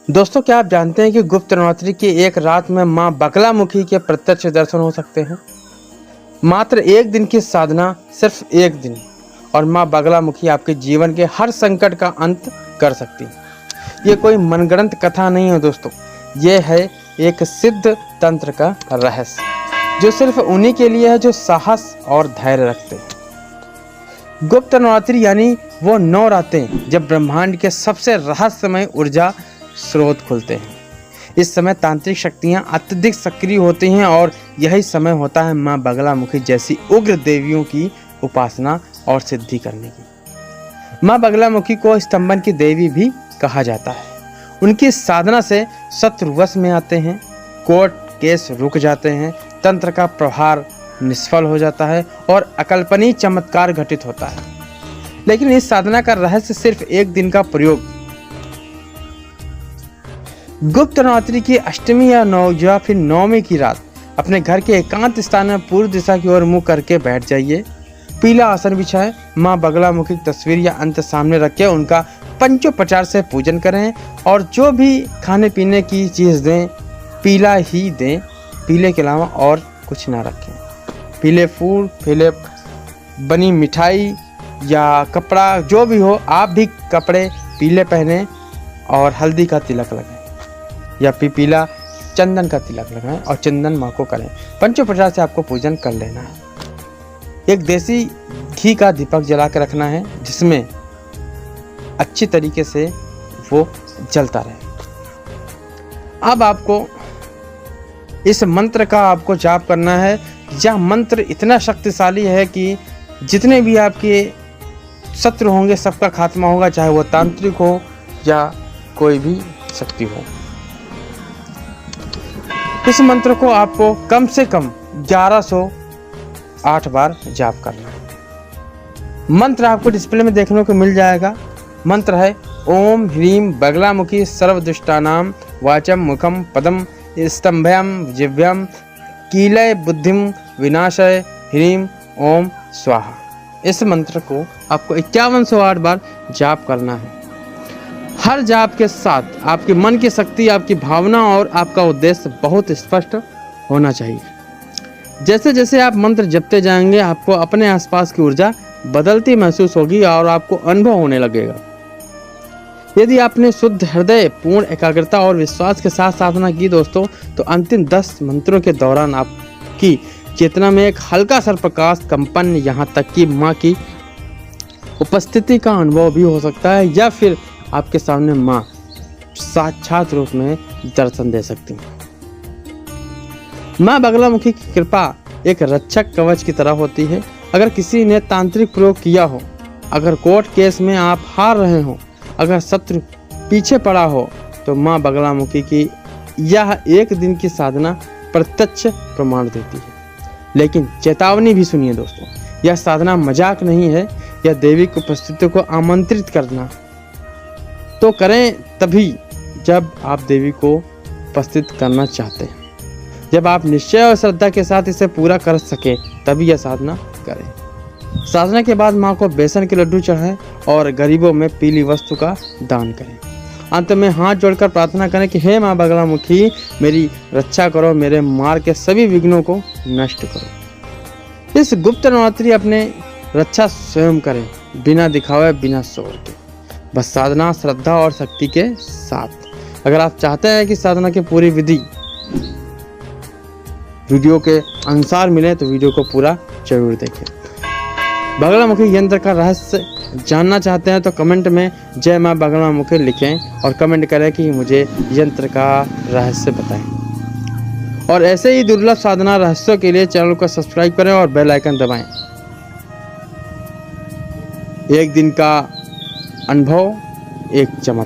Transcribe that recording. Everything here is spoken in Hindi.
दोस्तों, क्या आप जानते हैं कि गुप्त नवरात्रि की एक रात में मां बगलामुखी के प्रत्यक्ष दर्शन हो सकते हैं। मात्र एक दिन की साधना, सिर्फ एक दिन, और मां बगलामुखी आपके जीवन के हर संकट का अंत कर सकती है। ये कोई मनगढ़ंत कथा नहीं है दोस्तों, ये है एक सिद्ध तंत्र का रहस्य, जो सिर्फ उन्हीं के लिए है जो साहस और धैर्य रखते हैं। गुप्त नवरात्रि यानी वो 9 रातें जब ब्रह्मांड के सबसे रहस्यमय ऊर्जा स्रोत खुलते हैं। इस समय तांत्रिक शक्तियां अत्यधिक सक्रिय होती हैं और यही समय होता है मां बगलामुखी जैसी उग्र देवियों की उपासना और सिद्धि करने की। मां बगलामुखी को स्तंभन की देवी भी कहा जाता है। उनकी साधना से शत्रु वश में आते हैं, कोर्ट केस रुक जाते हैं, तंत्र का प्रहार निष्फल हो जाता है और अकल्पनीय चमत्कार घटित होता है। लेकिन इस साधना का रहस्य सिर्फ एक दिन का प्रयोग। गुप्त नवरात्रि की अष्टमी या फिर नवमी की रात अपने घर के एकांत स्थान में पूर्व दिशा की ओर मुंह करके बैठ जाइए। पीला आसन बिछाएं, मां बगलामुखी की तस्वीर या अंत सामने रख के उनका पंचोपचार से पूजन करें और जो भी खाने पीने की चीज़ दें पीला ही दें, पीले के अलावा और कुछ ना रखें। पीले फूल, पीले बनी मिठाई या कपड़ा जो भी हो, आप भी कपड़े पीले पहने और हल्दी का तिलक लगाएं या पीला चंदन का तिलक लगाएं और चंदन माँ को करें। पंचोपचार से आपको पूजन कर लेना है। एक देसी घी का दीपक जला के रखना है जिसमें अच्छी तरीके से वो जलता रहे। अब आपको इस मंत्र का आपको जाप करना है। यह मंत्र इतना शक्तिशाली है कि जितने भी आपके शत्रु होंगे सबका खात्मा होगा, चाहे वो तांत्रिक हो या कोई भी शक्ति हो। इस मंत्र को आपको कम से कम 1108 बार जाप करना है। मंत्र आपको डिस्प्ले में देखने को मिल जाएगा। मंत्र है ओम ह्रीम बगलामुखी सर्वदुष्टानाम वाचम मुखम पदम स्तंभयम जिव्यम कीलय बुद्धिम विनाशय ह्रीम ओम स्वाहा। इस मंत्र को आपको 5108 बार जाप करना है। हर जाप के साथ आपके मन की शक्ति, आपकी भावना और आपका उद्देश्य बहुत स्पष्ट होना चाहिए। जैसे जैसे आप मंत्र जपते जाएंगे आपको अपने आसपास की ऊर्जा बदलती महसूस होगी और आपको अनुभव होने लगेगा। यदि आपने शुद्ध हृदय, पूर्ण एकाग्रता और विश्वास के साथ साधना की दोस्तों, तो अंतिम 10 मंत्रों के दौरान आपकी चेतना में एक हल्का सा प्रकाश, कंपन, यहाँ तक कि माँ की उपस्थिति का अनुभव भी हो सकता है या फिर आपके सामने माँ साक्षात रूप में दर्शन दे सकती हैं। माँ बगलामुखी की कृपा एक रक्षक कवच की तरह होती है। अगर किसी ने तांत्रिक प्रयोग किया हो, अगर कोर्ट केस में आप हार रहे हो, अगर शत्रु पीछे पड़ा हो, तो माँ बगलामुखी की यह एक दिन की साधना प्रत्यक्ष प्रमाण देती है। लेकिन चेतावनी भी सुनिए दोस्तों, यह साधना मजाक नहीं है। यह देवी की उपस्थिति को आमंत्रित करना तो करें तभी जब आप देवी को उपस्थित करना चाहते हैं। जब आप निश्चय और श्रद्धा के साथ इसे पूरा कर सके तभी यह साधना करें। साधना के बाद माँ को बेसन के लड्डू चढ़ाएं और गरीबों में पीली वस्तु का दान करें। अंत में हाथ जोड़कर प्रार्थना करें कि हे माँ बगलामुखी, मेरी रक्षा करो, मेरे मार्ग के सभी विघ्नों को नष्ट करो। इस गुप्त नवरात्रि अपने रक्षा स्वयं करें, बिना दिखावे, बिना शोर के, बस साधना, श्रद्धा और शक्ति के साथ। अगर आप चाहते हैं कि साधना की पूरी विधि वीडियो के अनुसार मिले तो वीडियो को पूरा जरूर देखें। बगलामुखी यंत्र का रहस्य जानना चाहते हैं तो कमेंट में जय मां बगलामुखी लिखें और कमेंट करें कि मुझे यंत्र का रहस्य बताएं। और ऐसे ही दुर्लभ साधना रहस्यों के लिए चैनल को सब्सक्राइब करें और बेल आइकन दबाएं। एक दिन का अनुभव, एक चमत्कार।